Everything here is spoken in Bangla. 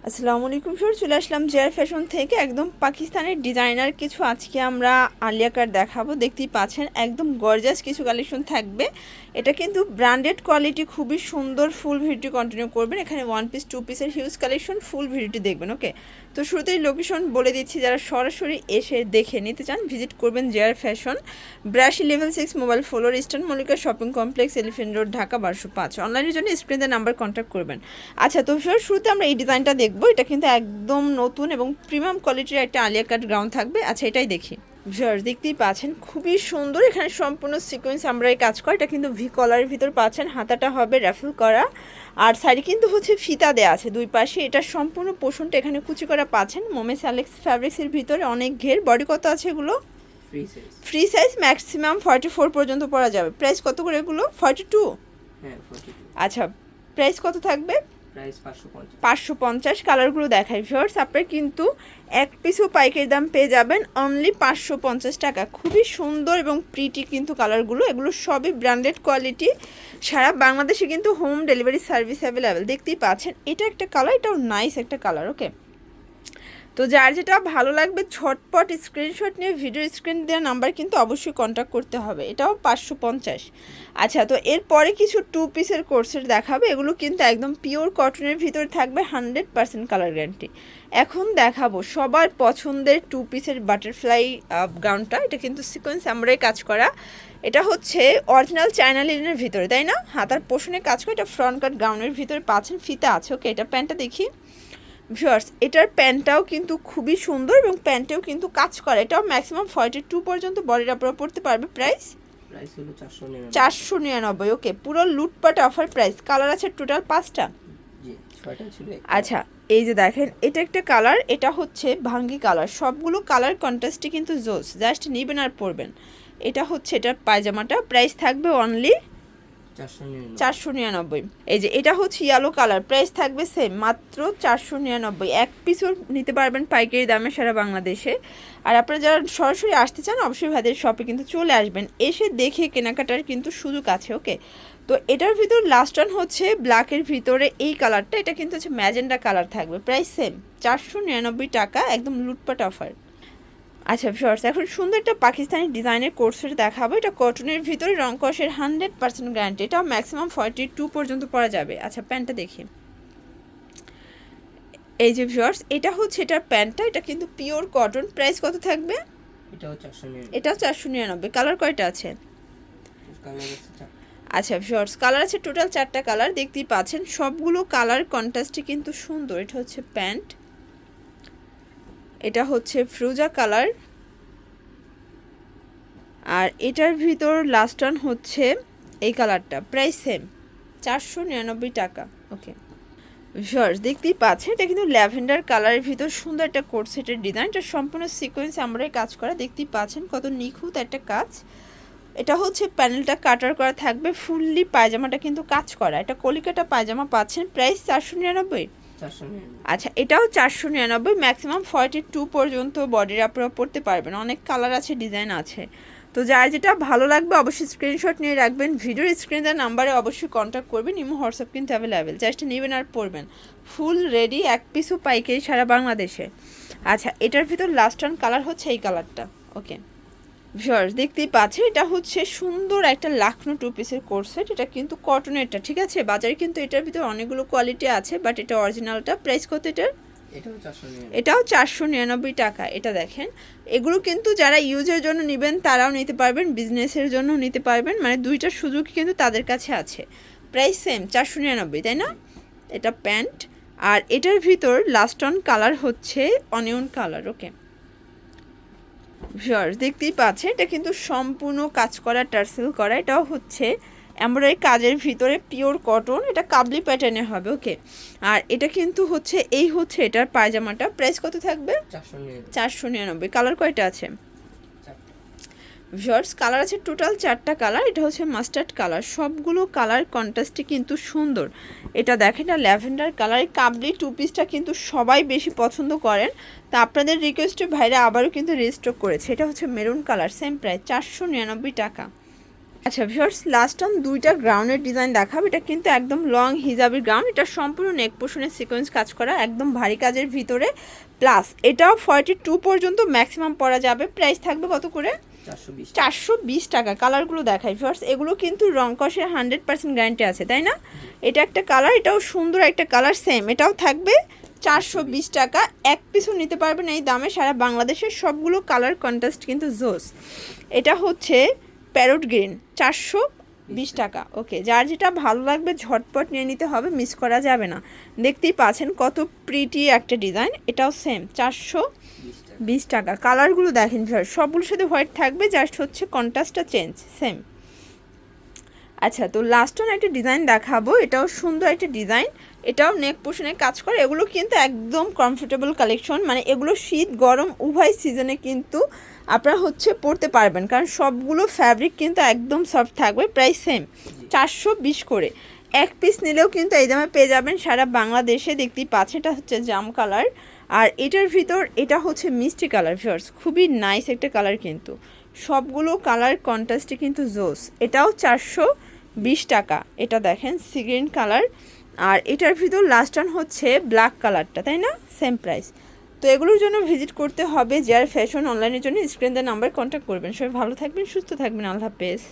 আসসালামু আলাইকুম স্যার, চলে আসলাম জেআর ফ্যাশন থেকে। একদম পাকিস্তানের ডিজাইনার কিছু আজকে আমরা আলিয়া কাট দেখাবো। দেখতেই পাচ্ছেন একদম গর্জাস কিছু কালেকশন থাকবে। এটা কিন্তু ব্র্যান্ডেড কোয়ালিটি, খুবই সুন্দর। ফুল ভিডিও কন্টিনিউ করবেন। এখানে ওয়ান পিস টু পিসের হিউজ কালেকশন, ফুল ভিডিওটি দেখবেন। ওকে, তো শুরুতেই লোকেশন বলে দিচ্ছি, যারা সরাসরি এসে দেখে নিতে চান ভিজিট করবেন JR fashion, 82 level 6 mobile floor, eastern Mallika shopping complex, elephant road, Dhaka 1205। অনলাইনের জন্য স্ক্রিনের নাম্বার কন্ট্যাক্ট করবেন। আচ্ছা, তো শুরুতে আমরা এই ডিজাইনটা দেখবো। এটা কিন্তু একদম নতুন এবং প্রিমিয়াম কোয়ালিটির একটা আলিয়া কাট গ্রাউন্ড থাকবে। আচ্ছা, এটাই দেখি। ভিউয়ার্স, দেখতেই পাচ্ছেন খুবই সুন্দর। এখানে সম্পূর্ণ সিকোয়েন্স আমরা এই কাজ করা। এটা কিন্তু ভি কলারের ভিতর পাচ্ছেন। হাতাটা হবে র্যাফেল করা, আর সাইডে কিন্তু হচ্ছে ফিতা দেওয়া আছে দুই পাশে। এটা সম্পূর্ণ পোষণটা এখানে কুচি করা পাচ্ছেন। মোমেস অ্যালেক্স ফ্যাব্রিক্সের ভিতরে অনেক ঘের। বডি কত আছে এগুলো? ফ্রি সাইজ, ম্যাক্সিমাম 44 পর্যন্ত পরা যাবে। প্রাইস কত করে এগুলো? 42? হ্যাঁ 42। আচ্ছা, প্রাইস কত থাকবে? প্রাইস 550। 550। কালারগুলো দেখাই ভিউয়ার্স, আপনারা কিন্তু এক পিসও পাইকারি দাম পেয়ে যাবেন অনলি 550 টাকা। খুবই সুন্দর এবং প্রিটি কিন্তু কালারগুলো। এগুলো সবই ব্র্যান্ডেড কোয়ালিটি। সারা বাংলাদেশে কিন্তু হোম ডেলিভারি সার্ভিস অ্যাভেলেবেল। দেখতেই পাচ্ছেন এটা একটা কালার, এটাও নাইস একটা কালার। ওকে, তো যার যেটা ভালো লাগবে ঝটপট স্ক্রিনশট নিয়ে ভিডিও স্ক্রিন দেওয়া নাম্বার কিন্তু অবশ্যই কন্ট্যাক্ট করতে হবে। এটাও 550। আচ্ছা, তো এরপরে কিছু টু পিসের কোর্সের দেখাবে। এগুলো কিন্তু একদম পিওর কটনের ভিতরে থাকবে, 100% কালার গ্যারান্টি। এখন দেখাবো সবার পছন্দের টু পিসের বাটারফ্লাই গাউনটা। এটা কিন্তু সিকোয়েন্স আমরাই কাজ করা। এটা হচ্ছে অরিজিনাল চায়না লিনের ভিতরে, তাই না? হাতার পোষণে কাজ করে। এটা ফ্রন্ট কাট গাউনের ভিতরে পাচ্ছেন, ফিতা আছে। ওকে, এটা প্যান্টটা দেখি ভিউয়ার্স। এটার প্যান্টটাও কিন্তু খুবই সুন্দর এবং প্যান্টেও কিন্তু কাজ করে। এটাও ম্যাক্সিমাম 42 পর্যন্ত বডির আপনারা পড়তে পারবে। প্রাইস হলো 499। ওকে, পুরো লুটপাট অফার প্রাইস। কালার আছে টোটাল 5টা। জি, 6টা ছিল। আচ্ছা, এই যে দেখেন এটা একটা কালার, এটা হচ্ছে ভাঙ্গি কালার। সবগুলো কালার কন্ট্রাস্টে কিন্তু জোস, জাস্ট নেবেন আর পরবেন। এটা হচ্ছে এটার পায়জামাটা। প্রাইস থাকবে অনলি 499। এই যে এটা হচ্ছে ইয়েলো কালার, প্রাইস থাকবে সেম, মাত্র 499। এক পিসও নিতে পারবেন পাইকারি দামে সারা বাংলাদেশে। আর আপনারা যারা সরাসরি আসতে চান অবশ্যই ভাইদের শপে কিন্তু চলে আসবেন, এসে দেখে কেনাকাটার কিন্তু সুযোগ আছে। ওকে, তো এটার ভিতর লাস্ট ওয়ান হচ্ছে ব্ল্যাকের ভিতরে এই কালারটা। এটা কিন্তু হচ্ছে ম্যাজেন্ডা কালার থাকবে। প্রাইস সেম, 499 টাকা। একদম লুটপাট অফার। আচ্ছা ভিউয়ার্স, এখন সুন্দর একটা পাকিস্তানি ডিজাইনের কোর্সেট দেখাবো। এটা কটনের ভিতরে, রং কষের 100% গ্যারান্টি। এটা ম্যাক্সিমাম 42 পর্যন্ত পরা যাবে। আচ্ছা, প্যান্টটা দেখি। এই যে ভিউয়ার্স, এটা হচ্ছে এটার প্যান্টটা। এটা কিন্তু পিওর কটন। প্রাইস কত থাকবে? এটাও 499। কালার কয়টা আছে? আচ্ছা ভিউয়ার্স, কালার আছে টোটাল 4টা কালার। দেখতেই পাচ্ছেন সবগুলো কালার কন্ট্রাস্টে কিন্তু সুন্দর। এটা হচ্ছে প্যান্ট, এটা হচ্ছে ফ্রুজা কালার, আর এটার ভিতর লাস্ট ওয়ান হচ্ছে এই কালারটা। প্রাইস সেম, 499 টাকা। ওকে ভিউয়ার্স, দেখতেই পাচ্ছেন এটা কিন্তু ল্যাভেন্ডার কালারের ভিতর সুন্দর একটা কোট সেটের ডিজাইন। এটা সম্পূর্ণ সিকোয়েন্স আমরাই কাজ করা। দেখতেই পাচ্ছেন কত নিখুঁত একটা কাজ। এটা হচ্ছে প্যানেলটা কাটার করা থাকবে ফুললি। পায়জামাটা কিন্তু কাজ করা। এটা কলিকাটা পায়জামা পাচ্ছেন। প্রাইস 499। আচ্ছা, এটাও 499। ম্যাক্সিমাম 42 পর্যন্ত বডির আপনারা পড়তে পারবেন। অনেক কালার আছে, ডিজাইন আছে। তো যার যেটা ভালো লাগবে অবশ্যই স্ক্রিনশট নিয়ে রাখবেন। ভিডিওর স্ক্রিনে দেওয়া নাম্বারে অবশ্যই কন্ট্যাক্ট করবেন। ইমো হোয়াটসঅ্যাপ কিন্তু অ্যাভেলেবেল, জাস্ট নেবেন আর পড়বেন। ফুল রেডি, এক পিসও পাইকারি সারা বাংলাদেশে। আচ্ছা, এটার ভিতর লাস্ট ওয়ান কালার হচ্ছে এই কালারটা। ওকে ভিউয়ার্স, দেখতেই পাচ্ছেন এটা হচ্ছে সুন্দর একটা লাখনো টু পিসের কোর্সেট। এটা কিন্তু কটনেরটা, ঠিক আছে? বাজারে কিন্তু এটার ভিতর অনেকগুলো কোয়ালিটি আছে, বাট এটা অরিজিনালটা। প্রাইস কত এটার? এটাও 499 টাকা। এটা দেখেন, এগুলো কিন্তু যারা ইউজের জন্য নেবেন তারাও নিতে পারবেন, বিজনেসের জন্য নিতে পারবেন, মানে দুইটার সুযোগ কিন্তু তাদের কাছে আছে। প্রাইস সেম, 499, তাই না? এটা প্যান্ট, আর এটার ভিতর লাস্ট অন কালার হচ্ছে অনিয়ন কালার। ওকে ভিউয়ার্স, দেখতেই পাচ্ছেন এটা কিন্তু সম্পূর্ণ কাজ করা, টার্সেল করা। এটাও হচ্ছে এমব্রয়ডারি কাজের ভিতরে পিওর কটন। এটা কাবলি প্যাটার্নে হবে। ওকে, আর এটা কিন্তু হচ্ছে এই হচ্ছে এটার পায়জামাটা। প্রাইস কত থাকবে? 499। কালার কয়টা আছে ভিউয়ার্স? কালার আছে টোটাল 4টা কালার। এটা হচ্ছে মাস্টার্ড কালার। সবগুলো কালার কন্ট্রাস্টে কিন্তু সুন্দর। এটা দেখেন, এটা ল্যাভেন্ডার কালার। কাবলি টু পিসটা কিন্তু সবাই বেশি পছন্দ করেন, তা আপনাদের রিকোয়েস্টে ভাইরা আবারও কিন্তু রিস্টক করেছে। এটা হচ্ছে মেরুন কালার, সেম প্রাইস 499 টাকা। আচ্ছা ভিউয়ার্স, লাস্ট অন দুইটা গ্রাউন্ডের ডিজাইন দেখাবো। এটা কিন্তু একদম লং হিজাবের গ্রাউন্ড, এটা সম্পূর্ণ নেক পোর্শনের সিকোয়েন্স কাজ করা, একদম ভারী কাজের ভিতরে, প্লাস এটাও 42 পর্যন্ত ম্যাক্সিমাম পরা যাবে। প্রাইস থাকবে কত করে? 420 টাকা। কালারগুলো দেখাই ভিউয়ার্স, এগুলো কিন্তু রং কষের 100% গ্যারান্টি আছে, তাই না? এটা একটা কালার, এটাও সুন্দর একটা কালার, সেম এটাও থাকবে 420 টাকা। এক পিসও নিতে পারবেন এই দামে সারা বাংলাদেশের। সবগুলো কালার কন্ট্রাস্ট কিন্তু জোস। এটা হচ্ছে প্যারট গ্রিন, 420 টাকা। ওকে, যার যেটা ভালো লাগবে ঝটপট নিয়ে নিতে হবে, মিস করা যাবে না। দেখতেই পাচ্ছেন কত প্রিটি একটা ডিজাইন, এটাও সেম 420 টাকা। কালারগুলো দেখেন সবগুলোর সাথে হোয়াইট থাকবে, জাস্ট হচ্ছে কন্ট্রাস্টটা চেঞ্জ, সেম। আচ্ছা, তো লাস্ট অন একটা ডিজাইন দেখাবো, এটাও সুন্দর একটা ডিজাইন, এটাও নেক পোর্শনে কাজ করে। এগুলো কিন্তু একদম কমফোর্টেবল কালেকশন, মানে এগুলো শীত গরম উভয় সিজনে কিন্তু আপনারা হচ্ছে পরতে পারবেন, কারণ সবগুলো ফ্যাব্রিক কিন্তু একদম সফট থাকবে। প্রাইস সেম 420 করে। এক পিস নিলেও কিন্তু এই দামে পেয়ে যাবেন সারা বাংলাদেশে। দেখতেই পাচ্ছেন এটা হচ্ছে জাম কালার, আর এটার ভিতর এটা হচ্ছে মিষ্টি কালার। ভিউয়ার্স, খুবই নাইস একটা কালার, কিন্তু সবগুলো কালার কন্ট্রাস্টে কিন্তু জোস। এটাও 420 টাকা। এটা দেখেন সি গ্রিন কালার, আর এটার ভিতর লাস্ট অন হচ্ছে ব্ল্যাক কালারটা, তাই না? Same price. তো এগুলোর জন্য ভিজিট করতে হবে জেআর ফ্যাশন অনলাইনের জন্য স্ক্রিন দেওয়া নাম্বার কন্ট্যাক্ট করবেন। সবাই ভালো থাকবেন, সুস্থ থাকবেন, আল্লাহ হাফেজ।